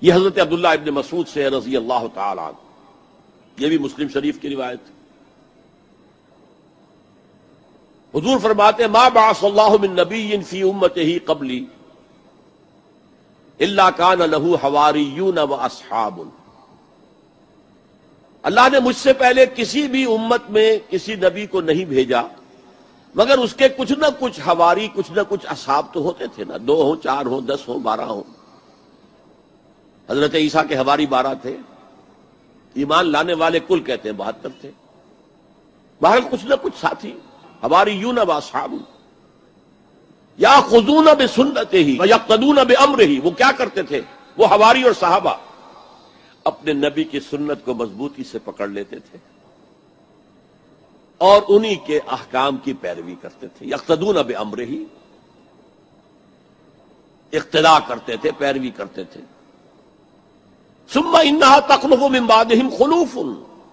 یہ حضرت عبداللہ ابن مسعود سے رضی اللہ تعالی عنہ، یہ بھی مسلم شریف کی روایت ہے۔ حضور فرماتے ہیں ما بعث اللہ من نبی فی امتہ قبلی الا کان لہ حواریون واصحاب، اللہ نے مجھ سے پہلے کسی بھی امت میں کسی نبی کو نہیں بھیجا مگر اس کے کچھ نہ کچھ حواری، کچھ نہ کچھ اصحاب تو ہوتے تھے نا، 2 ہوں، 4 ہوں، 10 ہوں، 12 ہوں۔ حضرت عیسیٰ کے حواری 12 تھے، ایمان لانے والے کل کہتے ہیں 72 تھے، بہرحال کچھ نہ کچھ ساتھی، حواریون و اصحاب یاخذون بسنتہ ویقتدون بامرہ، وہ کیا کرتے تھے؟ وہ حواری اور صحابہ اپنے نبی کی سنت کو مضبوطی سے پکڑ لیتے تھے اور انہی کے احکام کی پیروی کرتے تھے۔ یقتدون بامرہ، اقتداء کرتے تھے، پیروی کرتے تھے۔ ثم انہا تخلف من بعدہم خلوف،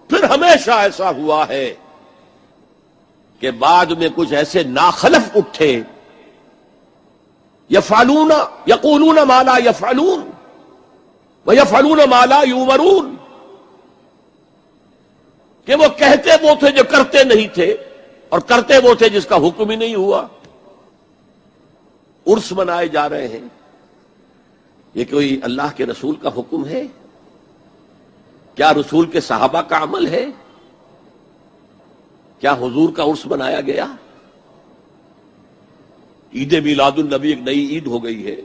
پھر ہمیشہ ایسا ہوا ہے کہ بعد میں کچھ ایسے ناخلف اٹھے، یفعلون یقولون ما لا یفعلون ویفعلون ما لا یؤمرون، کہ وہ کہتے وہ تھے جو کرتے نہیں تھے اور کرتے وہ تھے جس کا حکم ہی نہیں ہوا۔ عرس منائے جا رہے ہیں، یہ کوئی اللہ کے رسول کا حکم ہے؟ کیا رسول کے صحابہ کا عمل ہے؟ کیا حضور کا عرس منایا گیا؟ عید میلاد النبی ایک نئی عید ہو گئی ہے،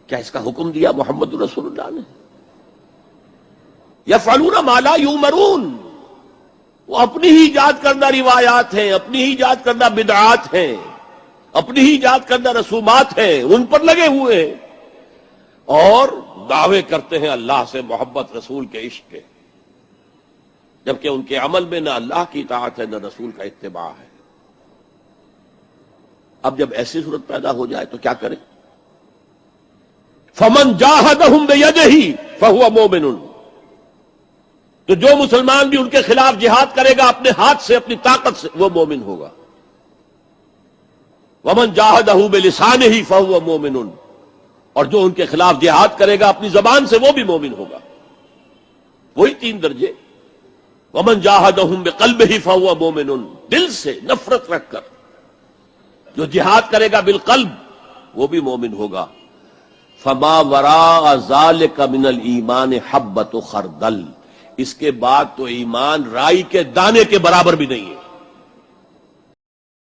کیا اس کا حکم دیا محمد رسول اللہ نے؟ یفعلون ما لا یؤمرون، وہ اپنی ہی ایجاد کردہ روایات ہیں، اپنی ہی ایجاد کردہ بدعات ہیں، اپنی ہی ایجاد کردہ رسومات ہیں، ان پر لگے ہوئے ہیں اور دعوے کرتے ہیں اللہ سے محبت، رسول کے عشق کے، جبکہ ان کے عمل میں نہ اللہ کی اطاعت ہے نہ رسول کا اتباع ہے۔ اب جب ایسی صورت پیدا ہو جائے تو کیا کریں؟ فمن جاہدہم بیدہ فہو مومن، تو جو مسلمان بھی ان کے خلاف جہاد کرے گا اپنے ہاتھ سے، اپنی طاقت سے، وہ مومن ہوگا۔ ومن جاہدہ بلسانہ فہو مومن، اور جو ان کے خلاف جہاد کرے گا اپنی زبان سے وہ بھی مومن ہوگا۔ وہی 3 درجے۔ ومن جاہدہم بقلبہ فہو مومن، دل سے نفرت رکھ کر جو جہاد کرے گا بالقلب وہ بھی مومن ہوگا۔ فما وراء ذلک من الایمان حبۃ خردل، اس کے بعد تو ایمان رائی کے دانے کے برابر بھی نہیں ہے۔